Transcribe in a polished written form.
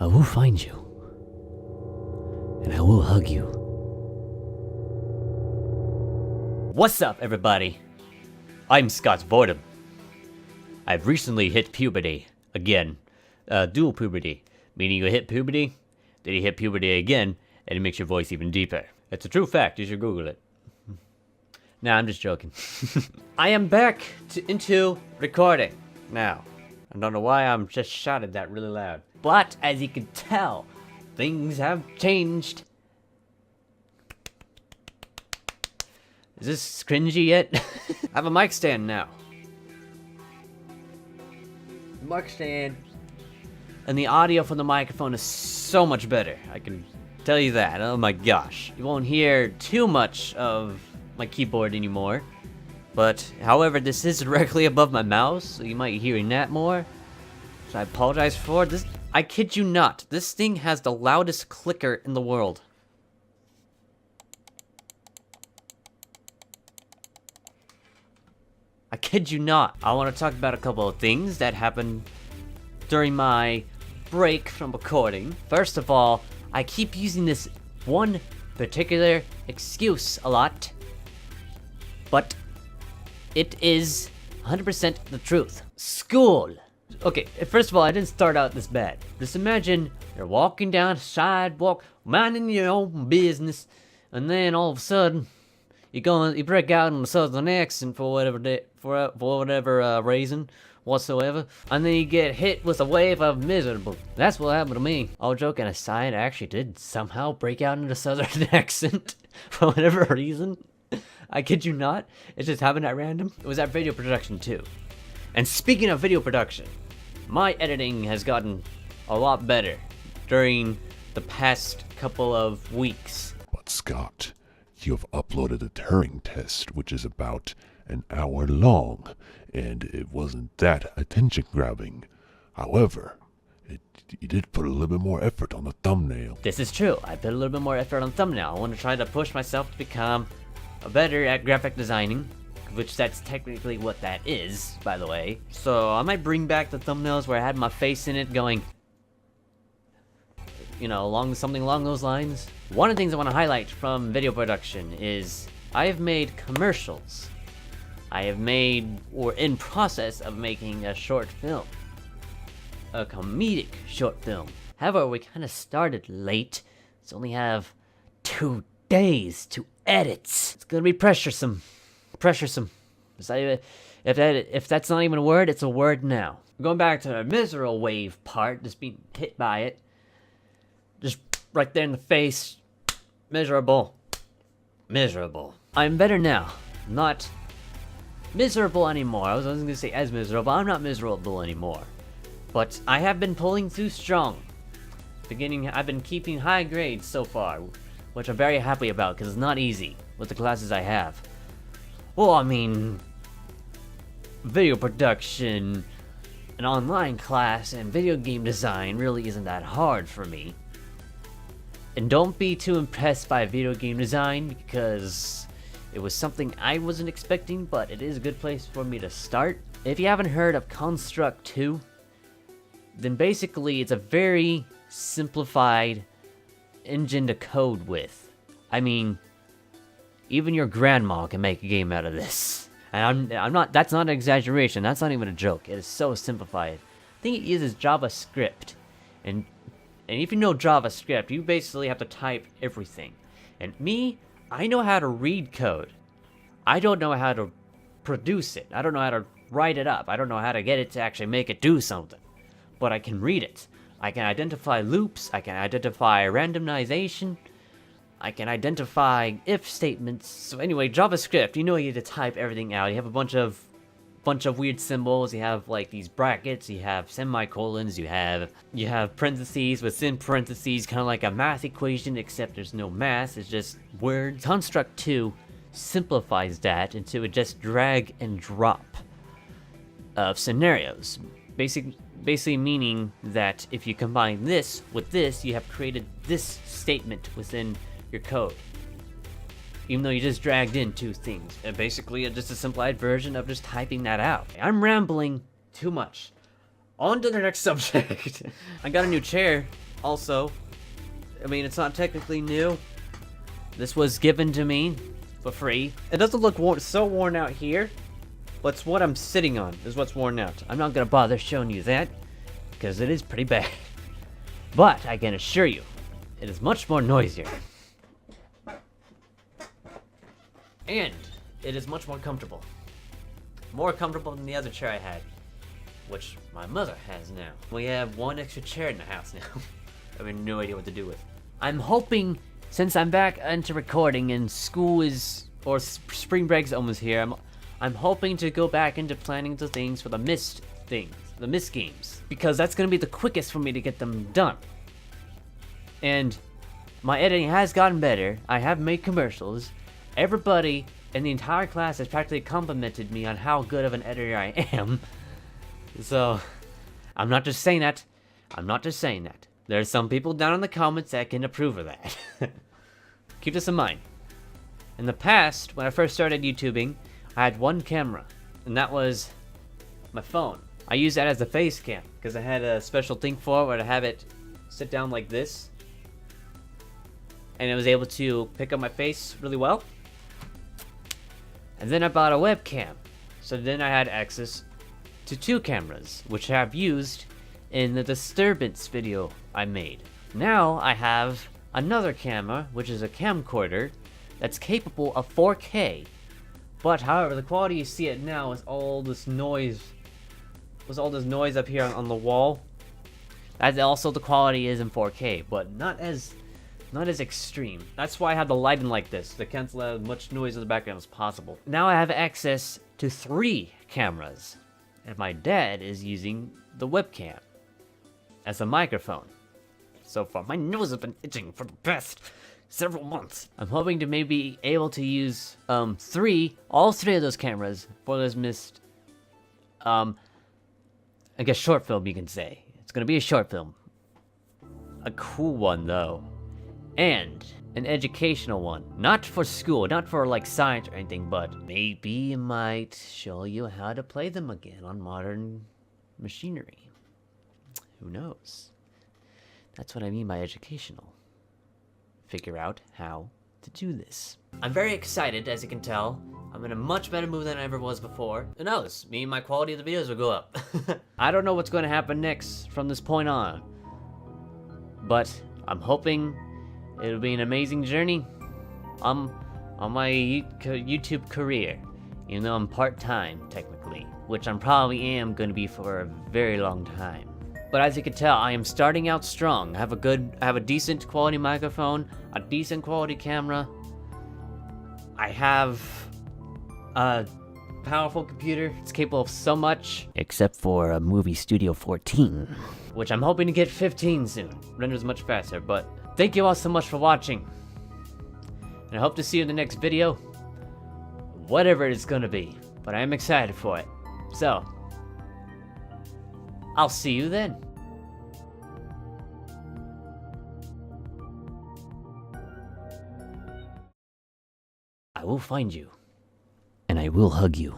I will find you. And I will hug you. What's up, everybody? I'm ScottVordem. I've recently hit puberty. Again. Dual puberty. Meaning you hit puberty, then you hit puberty again, and it makes your voice even deeper. It's a true fact. You should Google it. Nah, I'm just joking. I am back into recording now. I don't know why I'm just shouted that really loud. But, as you can tell, things have changed. Is this cringy yet? I have a mic stand now. Mic stand. And the audio from the microphone is so much better. I can tell you that. Oh my gosh. You won't hear too much of my keyboard anymore. But, however, this is directly above my mouse, so you might be hearing that more. So I apologize for this. I kid you not. This thing has the loudest clicker in the world. I kid you not. I want to talk about a couple of things that happened during my break from recording. First of all, I keep using this one particular excuse a lot, but it is 100% the truth. School. Okay, first of all, I didn't start out this bad. Just imagine you're walking down a sidewalk, minding your own business, and then all of a sudden, you break out in a southern accent for whatever reason whatsoever, and then you get hit with a wave of miserable. That's what happened to me. All joking aside, I actually did somehow break out into a southern accent for whatever reason. I kid you not. It just happened at random. It was at video production too. And speaking of video production, my editing has gotten a lot better during the past couple of weeks. But Scott, you have uploaded a Turing test, which is about an hour long, and it wasn't that attention-grabbing. However, you did put a little bit more effort on the thumbnail. This is true. I put a little bit more effort on thumbnail. I want to try to push myself to become better at graphic designing, which that's technically what that is, by the way. So I might bring back the thumbnails where I had my face in it going, you know, something along those lines. One of the things I want to highlight from video production is I have made commercials. I have made, or in process of making, a short film. A comedic short film. However, we kind of started late, so only have 2 days to edit. It's gonna be pressuresome. If that's not even a word, it's a word now. Going back to the miserable wave part, just being hit by it. Just right there in the face. Miserable. I'm better now. Not miserable anymore. I was gonna say as miserable. I'm not miserable anymore. But I have been pulling through strong. I've been keeping high grades so far, which I'm very happy about because it's not easy with the classes I have. Well, I mean, video production, an online class, and video game design really isn't that hard for me. And don't be too impressed by video game design because it was something I wasn't expecting, but it is a good place for me to start. If you haven't heard of Construct 2, then basically it's a very simplified engine to code with. I mean, even your grandma can make a game out of this. And I'm not, that's not an exaggeration, that's not even a joke. It is so simplified. I think it uses JavaScript. And if you know JavaScript, you basically have to type everything. And me, I know how to read code. I don't know how to produce it. I don't know how to write it up. I don't know how to get it to actually make it do something. But I can read it. I can identify loops. I can identify randomization. I can identify if statements. So anyway, JavaScript, you know you have to type everything out. You have a bunch of weird symbols. You have like these brackets, you have semicolons, you have parentheses within parentheses, kind of like a math equation, except there's no math, it's just words. Construct 2 simplifies that into a just drag and drop of scenarios. Basically meaning that if you combine this with this, you have created this statement within your code. Even though you just dragged in 2 things. And basically, just a simplified version of just typing that out. I'm rambling too much. On to the next subject. I got a new chair Also, I mean, it's not technically new. This was given to me for free. It doesn't look so worn out here, but it's what I'm sitting on is what's worn out. I'm not gonna bother showing you that, because it is pretty bad. But I can assure you, it is much more noisier. And it is much more comfortable. More comfortable than the other chair I had, which my mother has now. We have one extra chair in the house now. I have no idea what to do with. I'm hoping, since I'm back into recording and school is, or spring break's almost here, I'm hoping to go back into planning the things for the Mist things, the Mist games, because that's gonna be the quickest for me to get them done. And my editing has gotten better. I have made commercials. Everybody in the entire class has practically complimented me on how good of an editor I am. So, I'm not just saying that. I'm not just saying that. There's some people down in the comments that can approve of that. Keep this in mind. In the past, when I first started YouTubing, I had one camera, and that was my phone. I used that as a face cam, because I had a special thing for it where to have it sit down like this. And it was able to pick up my face really well. And then I bought a webcam. So then I had access to 2 cameras, which I've used in the disturbance video I made. Now I have another camera, which is a camcorder, that's capable of 4K. But however, the quality you see it now is all this noise. Was all this noise up here on the wall. That's also the quality is in 4K, but not as extreme. That's why I have the lighting like this, to cancel out as much noise in the background as possible. Now I have access to 3 cameras, and my dad is using the webcam as a microphone. So far, my nose has been itching for the past several months. I'm hoping to maybe able to use all 3 of those cameras for this Mist, I guess short film you can say. It's gonna be a short film. A cool one though. And an educational one. Not for school, not for like science or anything, but maybe it might show you how to play them again on modern machinery. Who knows? That's what I mean by educational. Figure out how to do this. I'm very excited, as you can tell. I'm in a much better mood than I ever was before. Who knows? Maybe my quality of the videos will go up. I don't know what's going to happen next from this point on. But I'm hoping it'll be an amazing journey on my YouTube career. Even though I'm part-time, technically. Which I probably am going to be for a very long time. But as you can tell, I am starting out strong. I have a decent quality microphone, a decent quality camera. I have a powerful computer. It's capable of so much. Except for a Movie Studio 14. Which I'm hoping to get 15 soon. Renders much faster, but thank you all so much for watching. And I hope to see you in the next video. Whatever it's gonna be. But I am excited for it. So, I'll see you then. I will find you. And I will hug you.